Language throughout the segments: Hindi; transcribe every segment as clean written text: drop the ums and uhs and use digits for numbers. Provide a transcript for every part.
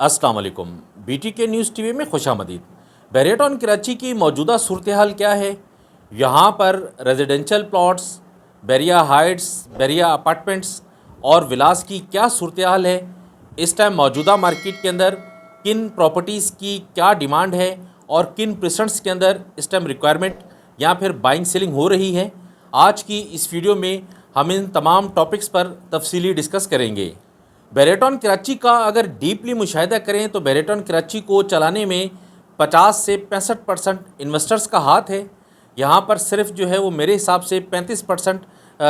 अस्सलाम वालेकुम। BTK न्यूज़ टीवी में खुशामदीद। बैरियटॉन कराची की मौजूदा सूरत हाल क्या है? यहाँ पर residential plots, Bairiya heights, Bairiya apartments और विलास की क्या सूरत हाल है? इस टाइम मौजूदा मार्केट के अंदर किन प्रॉपर्टीज़ की क्या डिमांड है और किन प्रेसेंट्स के अंदर इस टाइम रिक्वायरमेंट या फिर बाइंग सेलिंग हो रही है? आज की इस वीडियो में हम इन तमाम टॉपिक्स पर तफसीली डिस्कस करेंगे। बैरियटॉन कराची का अगर डीपली मुशाहिदा करें तो बैरियटॉन कराची को चलाने में 50 से 65% इन्वेस्टर्स का हाथ है। यहाँ पर सिर्फ जो है वो मेरे हिसाब से 35%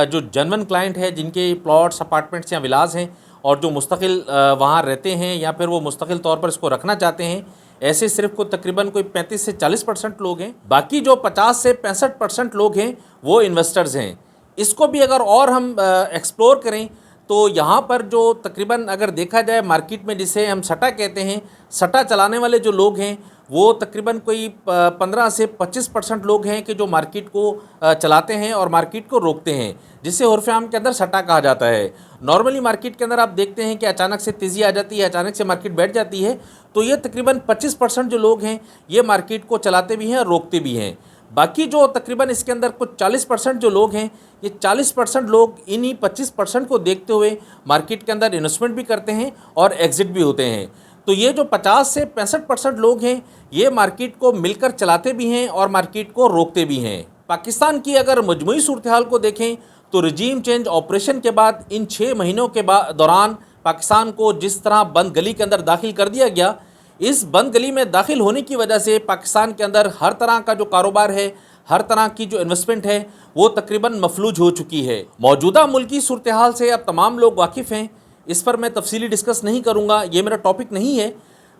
जो जनवन क्लाइंट है, जिनके प्लॉट्स, अपार्टमेंट्स या विलास हैं और जो मुस्तकिल वहाँ रहते हैं या फिर वो मुस्तकिल तौर पर इसको रखना चाहते हैं, ऐसे सिर्फ को तकरीबन कोई 35 से 40% लोग हैं। बाकी जो 50 से 65% लोग हैं वो इन्वेस्टर्स हैं। इसको भी अगर और हम एक्सप्लोर करें तो यहाँ पर जो तकरीबन अगर देखा जाए मार्केट में, जिसे हम सट्टा कहते हैं, सट्टा चलाने वाले जो लोग हैं वो तकरीबन कोई 15 से 25% लोग हैं कि जो मार्केट को चलाते हैं और मार्केट को रोकते हैं, जिसे उर्फ़ आम के अंदर सट्टा कहा जाता है। नॉर्मली मार्केट के अंदर आप देखते हैं कि अचानक से तेज़ी आ जाती है, अचानक से मार्केट बैठ जाती है, तो ये तकरीबन 25% जो लोग हैं ये मार्केट को चलाते भी हैं और रोकते भी हैं। बाकी जो तकरीबन इसके अंदर कुछ 40% जो लोग हैं, ये 40% लोग इन्हीं 25% को देखते हुए मार्केट के अंदर इन्वेस्टमेंट भी करते हैं और एग्ज़िट भी होते हैं। तो ये जो 50 से 65% लोग हैं ये मार्केट को मिलकर चलाते भी हैं और मार्केट को रोकते भी हैं। पाकिस्तान की अगर मजमूई सूरत हाल को देखें तो रजीम चेंज ऑपरेशन के बाद इन 6 महीनों के दौरान पाकिस्तान को जिस तरह बंद गली के अंदर दाखिल कर दिया गया, इस बंद गली में दाखिल होने की वजह से पाकिस्तान के अंदर हर तरह का जो कारोबार है, हर तरह की जो इन्वेस्टमेंट है वो तकरीबन मफलूज हो चुकी है। मौजूदा मुल्की सूरत हाल से अब तमाम लोग वाकिफ़ हैं, इस पर मैं तफसीली डिस्कस नहीं करूँगा, ये मेरा टॉपिक नहीं है।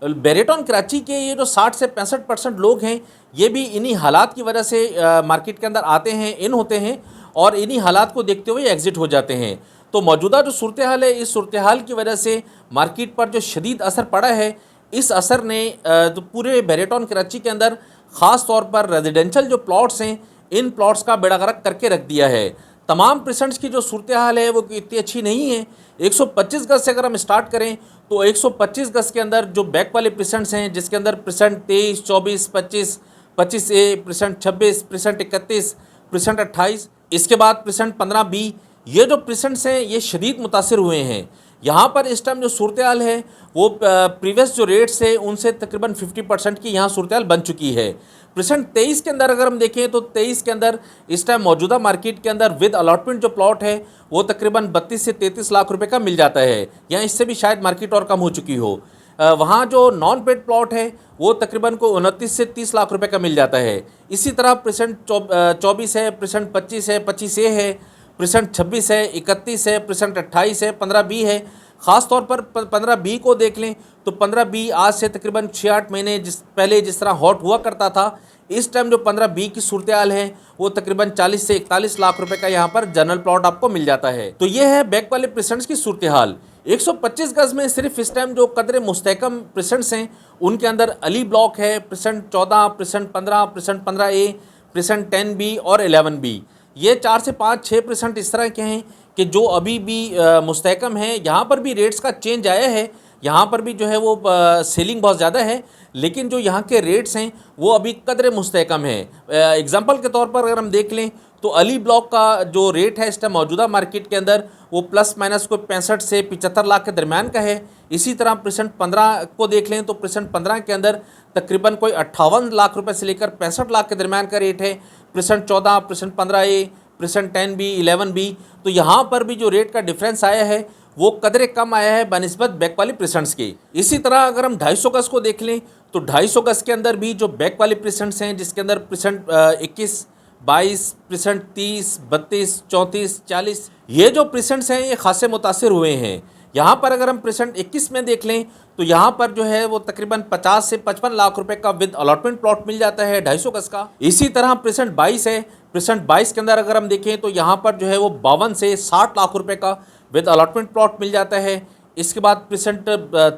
बैरियटॉन कराची के ये जो 60 से 65% लोग हैं ये भी इन्हीं हालात की वजह से मार्केट के अंदर आते हैं, इन होते हैं और इन्हीं हालात को देखते हुए एग्ज़िट हो जाते हैं। तो मौजूदा जो सूरत हाल है, इस सूरत हाल की वजह से मार्केट पर जो शदीद असर पड़ा है, इस असर ने तो पूरे बैरियटॉन कराची के अंदर ख़ास तौर पर रेजिडेंशियल जो प्लॉट्स हैं, इन प्लॉट्स का बेड़ा गर्क करके रख दिया है। तमाम प्रेसेंट्स की जो सूरत हाल है वो इतनी अच्छी नहीं है। 125 गज से अगर हम स्टार्ट करें तो 125 गज के अंदर जो बैक वाले प्रेसेंट्स हैं, जिसके अंदर present 23, 24, 25, 25A, present 26, present 31, present 28, इसके बाद प्रेसेंट 15B, ये जो प्रेसेंट्स हैं ये शदीद मुतासिर हुए हैं। यहाँ पर इस टाइम जो सूरत हाल है वो प्रीवियस जो रेट्स है उनसे तकरीबन 50% की यहाँ सूरत हाल बन चुकी है। प्रेसेंट 23 के अंदर अगर हम देखें तो 23 के अंदर इस टाइम मौजूदा मार्केट के अंदर विद अलॉटमेंट जो प्लॉट है वो तकरीबन 32 से 33 लाख रुपए का मिल जाता है, या इससे भी शायद मार्केट और कम हो चुकी हो। वहाँ जो नॉन पेड प्लॉट है वो तकरीबन को 29 से 30 लाख रुपए का मिल जाता है। इसी तरह प्रेसेंट 24 है, प्रेसेंट 25 है, 25A है, प्रेसेंट 26 है, 31 है, प्रेसेंट 28 है, 15B है। ख़ास तौर पर 15B को देख लें तो 15B आज से तकरीबन 6-8 महीने पहले जिस तरह हॉट हुआ करता था, इस टाइम जो 15B की सूरत हाल है वो तकरीबन 40 से 41 लाख रुपए का यहाँ पर जनरल प्लॉट आपको मिल जाता है। तो ये है बैक वाले प्रेसेंट्स की सूरत हाल। 125 गज में सिर्फ इस टाइम जो कदरे मुस्तहकम प्रेसेंट्स हैं उनके अंदर अली ब्लॉक है, present 14, present 15, present 15A, present 10B और 11B। ये 4 से 5-6% इस तरह के हैं कि जो अभी भी मुस्तहकम हैं। यहाँ पर भी रेट्स का चेंज आया है, यहाँ पर भी जो है वो सेलिंग बहुत ज़्यादा है, लेकिन जो यहाँ के रेट्स हैं वो अभी कदरे मुस्तहकम हैं। एग्जांपल के तौर पर अगर हम देख लें तो अली ब्लॉक का जो रेट है इस टाइम मौजूदा मार्केट के अंदर वो प्लस माइनस कोई 65 से 75 लाख के दरमियान का है। इसी तरह प्रेसेंट 15 को देख लें तो प्रेसेंट 15 के अंदर तकरीबन कोई 58 लाख रुपए से लेकर 65 लाख के दरमियान का रेट है। Present 14, present 15A, present 10B, 11B, तो यहाँ पर भी जो रेट का डिफरेंस आया है वो कदरे कम आया है बनिस्बत बैक वाले प्रेसेंट्स के। इसी तरह अगर हम 250 गज को देख लें तो 250 गज के अंदर भी जो बैक वाले प्रेसेंट्स हैं, जिसके अंदर प्रेसेंट 21, 22, प्रेसेंट 30, 32, 34, 40, ये जो प्रेसेंट्स हैं ये खासे मुतासिर हुए हैं। यहाँ पर अगर हम प्रेसेंट 21 में देख लें तो यहाँ पर जो है वो तकरीबन 50 से 55 लाख रुपए का विद अलॉटमेंट प्लॉट मिल जाता है 250 गज का। इसी तरह प्रेसेंट 22 है, प्रेसेंट 22 के अंदर अगर हम देखें तो यहाँ पर जो है वो 52 से 60 लाख रुपए का विद अलॉटमेंट प्लॉट मिल जाता है। इसके बाद प्रेसेंट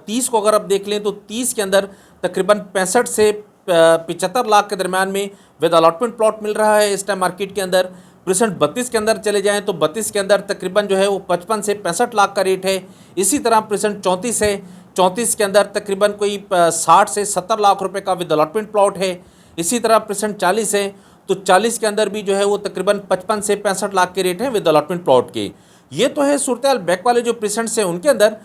30 को अगर आप देख लें तो 30 के अंदर तकरीबन 65 से 75 लाख के दरमियान में विद अलॉटमेंट प्लॉट मिल रहा है इस टाइम मार्केट के अंदर। प्रेसेंट 32 के अंदर चले जाएं तो 32 के अंदर तकरीबन जो है वो 55 से 65 लाख का रेट है। इसी तरह प्रेसेंट 34 है, 34 के अंदर तकरीबन कोई 60 से 70 लाख रुपए का विद अलॉटमेंट प्लॉट है। इसी तरह प्रेजेंट 40 है, तो 40 के अंदर भी जो है वो तकरीबन 55 से 65 लाख के रेट हैं विद अलॉटमेंट प्लॉट के। ये तो है सूरत हाल। बैक वाले जो प्रेजेंट्स हैं उनके अंदर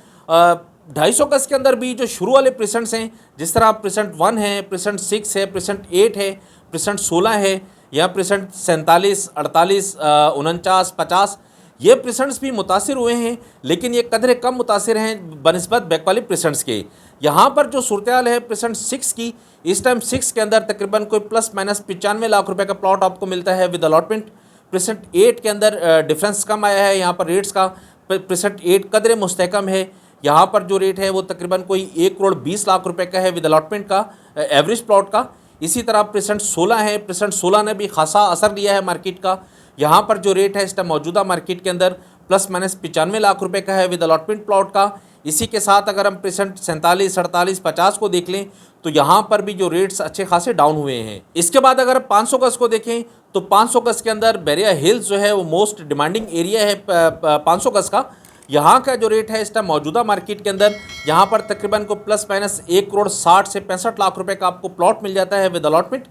250 गज के अंदर भी जो शुरू वाले प्रेजेंट्स हैं, जिस तरह प्रेजेंट 1 है, प्रेजेंट 6 है, प्रेजेंट 8 है, प्रेजेंट 16 है, या प्रेजेंट 47, 48, 49, 50, ये प्रेजेंट्स भी मुतासिर हुए हैं, लेकिन ये कदरे कम मुतासिर हैं बनिस्बत बैक वाले प्रेजेंट्स के। यहाँ पर जो सूरत हाल है प्रेजेंट 6 की, इस टाइम 6 के अंदर तकरीबन कोई प्लस माइनस 95 लाख रुपए का प्लॉट आपको मिलता है विद अलॉटमेंट। प्रेजेंट 8 के अंदर डिफरेंस कम आया है यहाँ पर रेट्स का। प्रेजेंट 8 कदरे मुस्तहकम है, यहाँ पर जो रेट है वो तकरीबन कोई 1 करोड़ 20 लाख रुपए का है विद अलॉटमेंट का एवरेज प्लॉट का। इसी तरह प्रेजेंट 16 है, प्रेजेंट 16 ने भी खासा असर लिया है मार्केट का। यहाँ पर जो रेट है इस टाइम मौजूदा मार्केट के अंदर प्लस माइनस 95 लाख रुपए का है विद अलॉटमेंट प्लॉट का। इसी के साथ अगर हम प्रेजेंट 47, 48, 50 को देख लें तो यहाँ पर भी जो रेट्स अच्छे खासे डाउन हुए हैं। इसके बाद अगर 500 गज को देखें तो 500 गज के अंदर बैरिया हिल्स जो है वो मोस्ट डिमांडिंग एरिया है 500 गज का। यहाँ का जो रेट है इस टाइम मौजूदा मार्केट के अंदर, यहाँ पर तकरीबन को प्लस माइनस 1 करोड़ 60 से 65 लाख रुपए का आपको प्लॉट मिल जाता है विद अलॉटमेंट।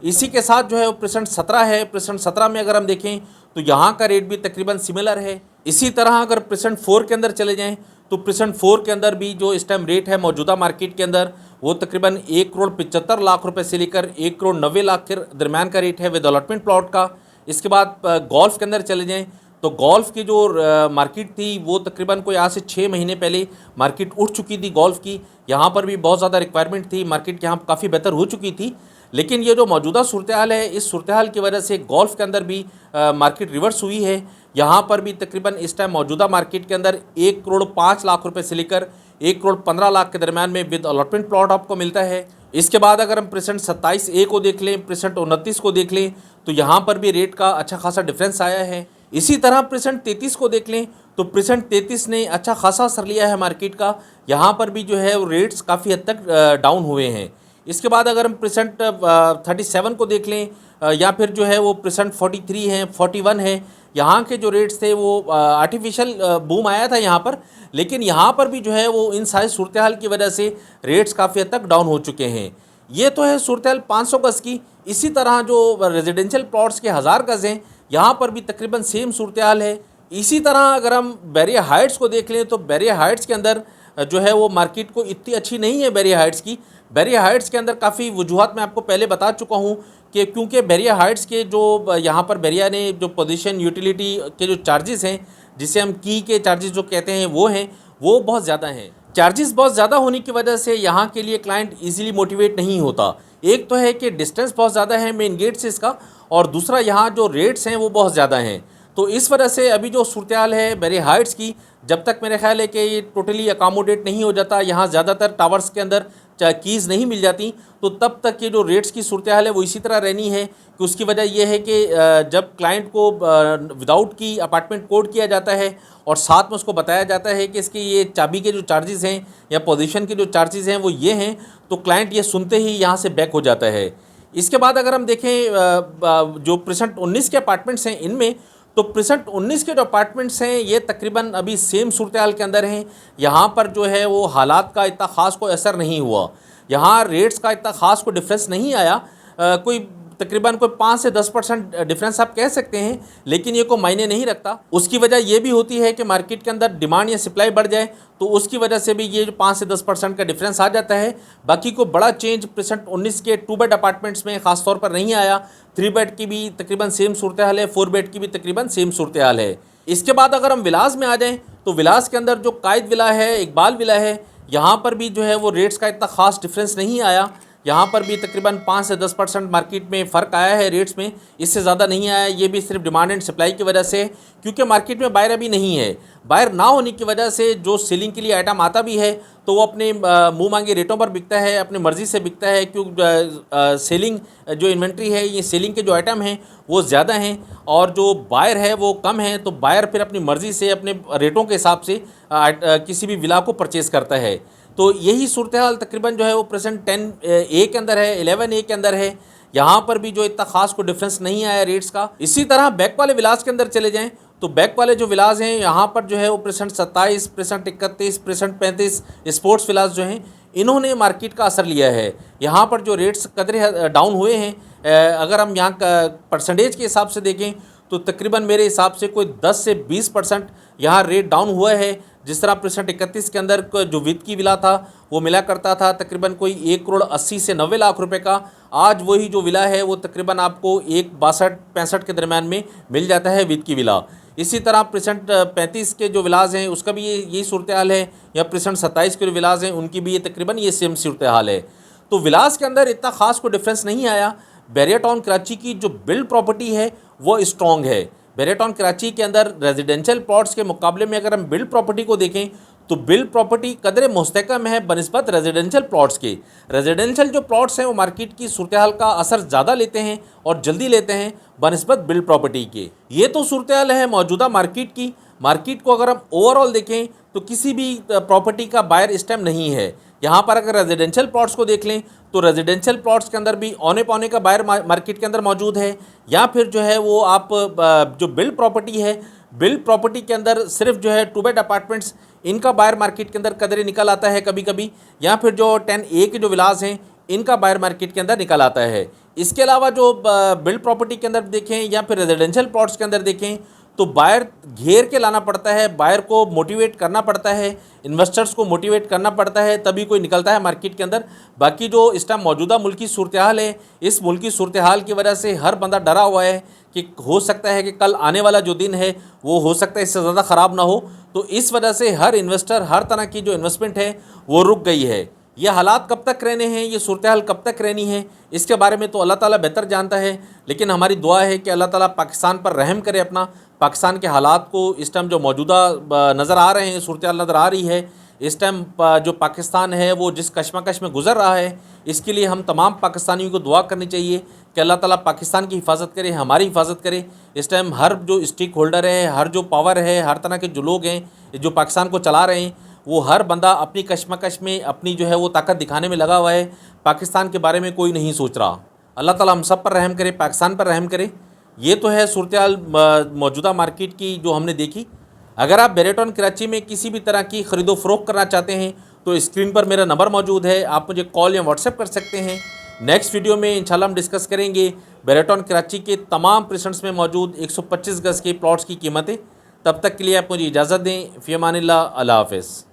इसी के साथ जो है वो प्रेजेंट 17 है, प्रेजेंट 17 में अगर हम देखें तो यहाँ का रेट भी तकरीबन सिमिलर है। इसी तरह अगर प्रेजेंट 4 के अंदर चले जाएँ तो प्रेजेंट 4 के अंदर भी जो इस टाइम रेट है मौजूदा मार्केट के अंदर वो तकरीबन 1 करोड़ 75 लाख रुपए से लेकर 1 करोड़ 90 लाख के दरमियान का रेट है विद अलॉटमेंट प्लॉट का। इसके बाद गोल्फ के अंदर चले जाएँ तो गोल्फ की जो मार्केट थी वो तकरीबन कोई आज से 6 महीने पहले मार्केट उठ चुकी थी गोल्फ की। यहाँ पर भी बहुत ज़्यादा रिक्वायरमेंट थी, मार्केट यहाँ काफ़ी बेहतर हो चुकी थी। लेकिन ये जो मौजूदा सूरत हाल है, इस सूरत हाल की वजह से गोल्फ के अंदर भी मार्केट रिवर्स हुई है। यहाँ पर भी तकरीबन इस टाइम मौजूदा मार्केट के अंदर 1 करोड़ 5 लाख रुपए से लेकर 1 करोड़ 15 लाख के दरमियान में विद अलॉटमेंट प्लॉट आपको मिलता है। इसके बाद अगर हम प्रेजेंट 27A को देख लें, प्रेजेंट 29 को देख लें तो यहाँ पर भी रेट का अच्छा खासा डिफरेंस आया है। इसी तरह प्रेजेंट 33 को देख लें तो प्रेजेंट 33 ने अच्छा खासा असर लिया है मार्केट का। यहाँ पर भी जो है वो रेट्स काफ़ी हद तक डाउन हुए हैं। इसके बाद अगर हम प्रेजेंट 37 को देख लें या फिर जो है वो प्रेजेंट 43 है, 41 है, यहाँ के जो रेट्स थे वो आर्टिफिशियल बूम आया था यहाँ पर, लेकिन यहाँ पर भी जो है वो इन सारी सूरत हाल की वजह से रेट्स काफ़ी हद तक डाउन हो चुके हैं। ये तो है सूरत हाल 500 गज़ की। इसी तरह जो रेजिडेंशियल प्लॉट्स के 1000 गज़ हैं, यहाँ पर भी तकरीबन सेम सूरत हाल है। इसी तरह अगर हम बैरिया हाइट्स को देख लें तो बैरिया हाइट्स के अंदर जो है वो मार्केट को इतनी अच्छी नहीं है बैरिया हाइट्स की। बैरिया हाइट्स के अंदर काफ़ी वजूहत मैं आपको पहले बता चुका हूँ कि क्योंकि बैरिया हाइट्स के जो यहाँ पर बैरिया ने जो पोजीशन यूटिलिटी के जो चार्जेस हैं, जिसे हम की के चार्जेस जो कहते हैं वो बहुत ज़्यादा हैं। चार्जेस बहुत ज़्यादा होने की वजह से यहाँ के लिए क्लाइंट इजीली मोटिवेट नहीं होता। एक तो है कि डिस्टेंस बहुत ज़्यादा है मेन गेट से इसका, और दूसरा यहाँ जो रेट्स हैं वो बहुत ज़्यादा हैं। तो इस वजह से अभी जो सूरत हाल है बैरिया हाइट्स की, जब तक मेरे ख्याल है कि ये टोटली अकामोडेट नहीं हो जाता, यहाँ ज़्यादातर टावर्स के अंदर कीज़ नहीं मिल जाती, तो तब तक ये जो रेट्स की सूरत हाल है वो इसी तरह रहनी है। कि उसकी वजह यह है कि जब क्लाइंट को विदाउट की अपार्टमेंट कोड किया जाता है और साथ में उसको बताया जाता है कि इसके ये चाबी के जो चार्जेस हैं या पोजीशन के जो चार्जेस हैं वो ये हैं, तो क्लाइंट ये सुनते ही यहाँ से बैक हो जाता है। इसके बाद अगर हम देखें जो प्रेजेंट 19 के अपार्टमेंट्स हैं, इनमें तो प्रेजेंट 19 के जो अपार्टमेंट्स हैं ये तकरीबन अभी सेम सूरत हाल के अंदर हैं। यहाँ पर जो है वो हालात का इतना ख़ास कोई असर नहीं हुआ, यहाँ रेट्स का इतना ख़ास कोई डिफरेंस नहीं आया। कोई तकरीबन कोई 5 से 10% डिफरेंस आप कह सकते हैं, लेकिन ये कोई मायने नहीं रखता। उसकी वजह ये भी होती है कि मार्केट के अंदर डिमांड या सप्लाई बढ़ जाए, तो उसकी वजह से भी ये जो 5 से 10% का डिफरेंस आ जाता है। बाकी को बड़ा चेंज प्रेजेंट 19 के 2 बेड अपार्टमेंट्स में ख़ास तौर पर नहीं आया। 3 बेड की भी तकरीबन सेम सूरत हाल है, 4 बेड की भी तकरीबन सेम सूरत हाल है। इसके बाद अगर हम विलास में आ जाएँ तो विलास के अंदर जो कायद विला है, इकबाल विला है, यहाँ पर भी जो है वो रेट्स का इतना ख़ास डिफरेंस नहीं आया। यहाँ पर भी तकरीबन 5 से 10% मार्केट में फ़र्क आया है रेट्स में, इससे ज़्यादा नहीं आया। ये भी सिर्फ डिमांड एंड सप्लाई की वजह से, क्योंकि मार्केट में बायर अभी नहीं है। बायर ना होने की वजह से जो सेलिंग के लिए आइटम आता भी है तो वो अपने मुँह मांगे रेटों पर बिकता है, अपनी मर्ज़ी से बिकता है। क्योंकि सेलिंग जो इन्वेंट्री है, ये सेलिंग के जो आइटम हैं वो ज़्यादा हैं और जो बायर है वो कम है, तो बायर फिर अपनी मर्ज़ी से अपने रेटों के हिसाब से किसी भी विला को परचेज़ करता है। तो यही सूरत हाल तकरीबन जो है वो प्रेजेंट 10A के अंदर है, 11A के अंदर है। यहाँ पर भी जो इतना ख़ास कोई डिफरेंस नहीं आया रेट्स का। इसी तरह बैक वाले विलास के अंदर चले जाएं तो बैक वाले जो विलास हैं यहाँ पर जो है वो परसेंट 27, परसेंट 31, परसेंट 35 स्पोर्ट्स विलास जो हैं इन्होंने मार्केट का असर लिया है। यहाँ पर जो रेट्स कदरे डाउन हुए हैं, अगर हम यहाँ का परसेंटेज के हिसाब से देखें तो तकरीबन मेरे हिसाब से कोई 10 से 20% यहाँ रेट डाउन हुआ है। जिस तरह परसेंट 31 के अंदर जो वित्त की विला था वो मिला करता था तकरीबन कोई 1,80,00,000 से 90 लाख रुपए का, आज वही जो विला है वो तकरीबन आपको 1,62-65 के दरम्यान में मिल जाता है वित्त की विला। इसी तरह परसेंट 35 के जो विलास हैं उसका भी यही सूरत हाल है, या परसेंट 27 के जो विलास हैं उनकी भी ये तकरीबन ये सेम सूरत हाल है। तो विलास के अंदर इतना ख़ास कोई डिफरेंस नहीं आया। बैरिया टाउन कराची की जो बिल्ड प्रॉपर्टी है वो स्ट्रॉन्ग है। बैरिया टाउन कराची के अंदर रेजिडेंशियल प्लॉट्स के मुकाबले में अगर हम बिल्ड प्रॉपर्टी को देखें तो बिल्ड प्रॉपर्टी कदरे मुस्तकम है बनिस्बत रेजिडेंशियल प्लॉट्स के। रेजिडेंशियल जो प्लॉट्स हैं वो मार्केट की सूरत हाल का असर ज़्यादा लेते हैं और जल्दी लेते हैं बनिस्बत बिल्ड प्रॉपर्टी के। ये तो सूरत हाल है मौजूदा मार्केट की। मार्केट को अगर हम ओवरऑल देखें तो किसी भी प्रॉपर्टी का बायर इस टाइम नहीं है। यहाँ पर अगर रेजिडेंशियल प्लॉट्स को देख लें तो रेजिडेंशियल प्लॉट्स के अंदर भी औने पौने का बायर मार्केट के अंदर मौजूद है, या फिर जो है वो आप जो बिल्ड प्रॉपर्टी है, बिल्ड प्रॉपर्टी के अंदर सिर्फ जो है 2 बेड अपार्टमेंट्स इनका बायर मार्केट के अंदर कदरे निकल आता है कभी कभी, या फिर जो 10A के जो विलास हैं इनका बायर मार्केट के अंदर निकल आता है। इसके अलावा जो बिल्ड प्रॉपर्टी के अंदर देखें या फिर रेजिडेंशियल प्लॉट्स के अंदर देखें तो बायर घेर के लाना पड़ता है, बायर को मोटिवेट करना पड़ता है, इन्वेस्टर्स को मोटिवेट करना पड़ता है, तभी कोई निकलता है मार्केट के अंदर। बाकी जो इस टाइम मौजूदा मुल्की सूरत हाल है, इस मुल्की सूरत हाल की वजह से हर बंदा डरा हुआ है कि हो सकता है कि कल आने वाला जो दिन है वो हो सकता है इससे ज़्यादा ख़राब ना हो। तो इस वजह से हर इन्वेस्टर, हर तरह की जो इन्वेस्टमेंट है वो रुक गई है। ये हालात कब तक रहने हैं, ये सूरत हाल कब तक रहनी है, इसके बारे में तो अल्लाह ताला बेहतर जानता है। लेकिन हमारी दुआ है कि अल्लाह ताला पाकिस्तान पर रहम करे अपना। पाकिस्तान के हालात को इस टाइम जो मौजूदा नज़र आ रहे हैं, सूरत हाल नज़र आ रही है, इस टाइम जो पाकिस्तान है वो जिस कशमकश में गुजर रहा है, इसके लिए हम तमाम पाकिस्तानियों को दुआ करनी चाहिए कि अल्लाह ताला पाकिस्तान की हिफाजत करे, हमारी हिफाजत करे। इस टाइम हर जो स्टेक होल्डर है, हर जो पावर है, हर तरह के जो लोग हैं जो पाकिस्तान को चला रहे हैं, वो हर बंदा अपनी कशमकश में अपनी जो है वो ताकत दिखाने में लगा हुआ है। पाकिस्तान के बारे में कोई नहीं सोच रहा। अल्लाह ताला हम सब पर रहम करे, पाकिस्तान पर रहम करे। ये तो है सूरत हाल मौजूदा मार्केट की जो हमने देखी। अगर आप बैरिया टाउन कराची में किसी भी तरह की ख़रीदो फ़रोख्त करना चाहते हैं तो स्क्रीन पर मेरा नंबर मौजूद है, आप मुझे कॉल या व्हाट्सएप कर सकते हैं। नेक्स्ट वीडियो में इंशाल्लाह हम डिस्कस करेंगे बैरिया टाउन कराची के तमाम प्रेसेंट्स में मौजूद 125 गज़ के प्लॉट्स की कीमतें। तब तक के लिए आप मुझे इजाज़त दें। फ़ी अमानिल्लाह, अल्लाह हाफ़िज़।